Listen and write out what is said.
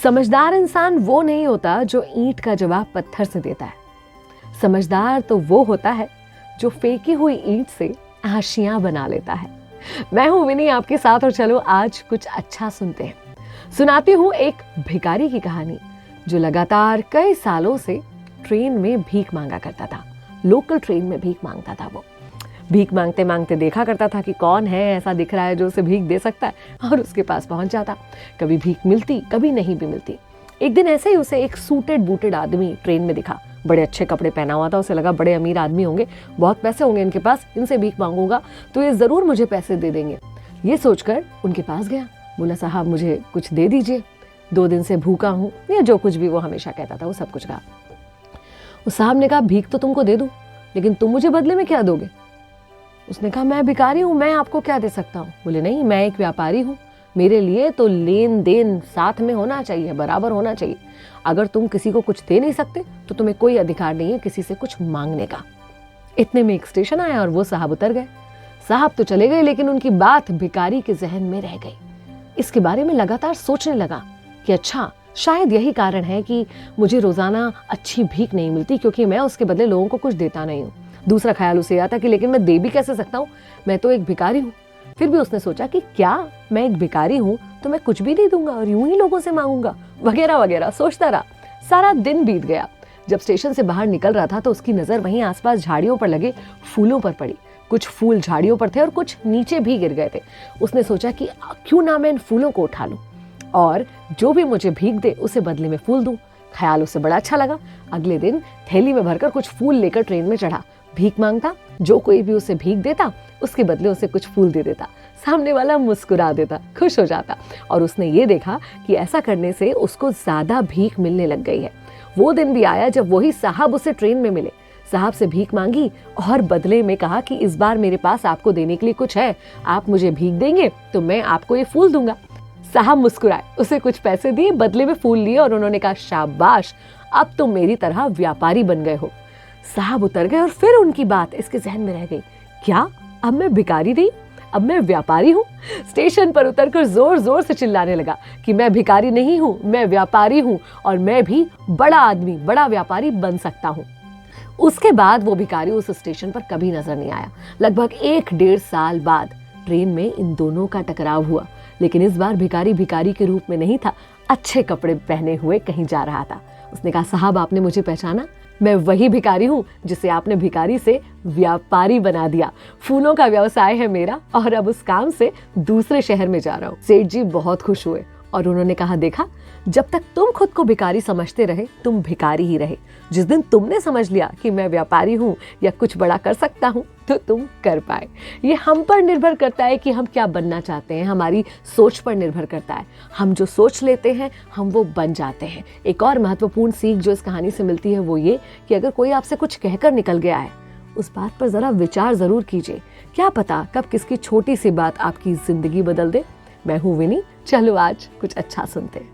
समझदार इंसान वो नहीं होता जो ईंट का जवाब पत्थर से देता है। समझदार तो वो होता है जो फेंकी हुई ईंट से आशियां बना लेता है। मैं हूं विनी आपके साथ, और चलो आज कुछ अच्छा सुनते हैं। सुनाती हूं एक भिखारी की कहानी जो लगातार कई सालों से ट्रेन में भीख मांगा करता था। लोकल ट्रेन में भीख मांगता था। वो भीख मांगते मांगते देखा करता था कि कौन है ऐसा दिख रहा है जो उसे भीख दे सकता है, और उसके पास पहुंच जाता। कभी भीख मिलती, कभी नहीं भी मिलती। एक दिन ऐसे ही उसे एक सूटेड बूटेड आदमी ट्रेन में दिखा। बड़े अच्छे कपड़े पहना हुआ था। उसे लगा बड़े अमीर आदमी होंगे, बहुत पैसे होंगे इनके पास, इनसे भीख मांगूंगा तो ये जरूर मुझे पैसे दे देंगे। ये सोचकर उनके पास गया। बोला, साहब मुझे कुछ दे दीजिए, 2 दिन से भूखा हूं, या जो कुछ भी वो हमेशा कहता था वो सब कुछ कहा। उस साहब ने कहा, भीख तो तुमको दे दूं, लेकिन तुम मुझे बदले में क्या दोगे? उसने कहा, मैं भिखारी हूं, मैं आपको क्या दे सकता हूं? बोले, नहीं, मैं एक व्यापारी हूं, मेरे लिए तो लेन देन साथ में होना चाहिए, बराबर होना चाहिए। अगर तुम किसी को कुछ दे नहीं सकते तो तुम्हें कोई अधिकार नहीं है किसी से कुछ मांगने का। इतने में एक स्टेशन आया और वो साहब उतर गए। साहब तो चले गए, लेकिन उनकी बात भिखारी के जहन में रह गई। इसके बारे में लगातार सोचने लगा कि अच्छा, शायद यही कारण है कि मुझे रोजाना अच्छी भीख नहीं मिलती, क्योंकि मैं उसके बदले लोगों को कुछ देता नहीं हूँ। दूसरा ख्याल उसे आता कि लेकिन मैं दे भी कैसे सकता हूँ, मैं तो एक भिखारी हूँ। फिर भी उसने सोचा कि क्या मैं एक भिखारी हूँ तो मैं कुछ भी दे दूंगा और यूं ही लोगों से मांगूंगा, वगैरह वगैरह सोचता रहा। सारा दिन बीत गया। जब स्टेशन से बाहर निकल रहा था तो उसकी नजर वहीं आसपास झाड़ियों पर लगे फूलों पर पड़ी। कुछ फूल झाड़ियों पर थे और कुछ नीचे भी गिर गए थे। उसने सोचा कि क्यों ना मैं इन फूलों को उठा लूं और जो भी मुझे भीख दे उसे बदले में फूल दूं। ख्याल उसे बड़ा अच्छा लगा। अगले दिन थैली में भरकर कुछ फूल लेकर ट्रेन में चढ़ा। भीख मांगता, जो कोई भी उसे भीख देता उसके बदले उसे कुछ फूल दे देता। सामने वाला मुस्कुरा देता, खुश हो जाता, और उसने ये देखा कि ऐसा करने से उसको ज्यादा भीख मिलने लग गई है। वो दिन भी आया जब वही साहब उसे ट्रेन में मिले। साहब से भीख मांगी और बदले में कहा कि इस बार मेरे पास आपको देने के लिए कुछ है, आप मुझे भीख देंगे तो मैं आपको ये फूल दूंगा। साहब मुस्कुराए, उसे कुछ पैसे दिए, बदले में फूल लिए, और उन्होंने कहा, शाबाश, अब तुम मेरी तरह व्यापारी बन गए हो। साहब उतर गए और फिर उनकी बात इसके जहन में रह गई। क्या अब मैं भिखारी नहीं, अब मैं व्यापारी हूँ? स्टेशन पर उतरकर जोर जोर से चिल्लाने लगा कि मैं भिखारी नहीं हूँ, मैं व्यापारी हूँ, और मैं भी बड़ा आदमी, बड़ा व्यापारी बन सकता हूँ। उसके बाद वो भिखारी उस स्टेशन पर कभी नजर नहीं आया। लगभग 1-1.5 साल बाद ट्रेन में इन दोनों का टकराव हुआ, लेकिन इस बार भिखारी भिखारी के रूप में नहीं था, अच्छे कपड़े पहने हुए कहीं जा रहा था। उसने कहा, साहब आपने मुझे पहचाना? मैं वही भिखारी हूँ जिसे आपने भिखारी से व्यापारी बना दिया। फूलों का व्यवसाय है मेरा, और अब उस काम से दूसरे शहर में जा रहा हूँ। सेठ जी बहुत खुश हुए और उन्होंने कहा, देखा, जब तक तुम खुद को भिखारी समझते रहे तुम भिखारी ही रहे। जिस दिन तुमने समझ लिया कि मैं व्यापारी हूँ या कुछ बड़ा कर सकता हूँ तो तुम कर पाए। ये हम पर निर्भर करता है कि हम क्या बनना चाहते हैं, हमारी सोच पर निर्भर करता है। हम जो सोच लेते हैं हम वो बन जाते हैं। एक और महत्वपूर्ण सीख जो इस कहानी से मिलती है वो ये कि अगर कोई आपसे कुछ कहकर निकल गया है, उस बात पर जरा विचार जरूर कीजिए। क्या पता कब किसकी छोटी सी बात आपकी जिंदगी बदल दे। मैं हूं विनी, चलो आज कुछ अच्छा सुनते हैं।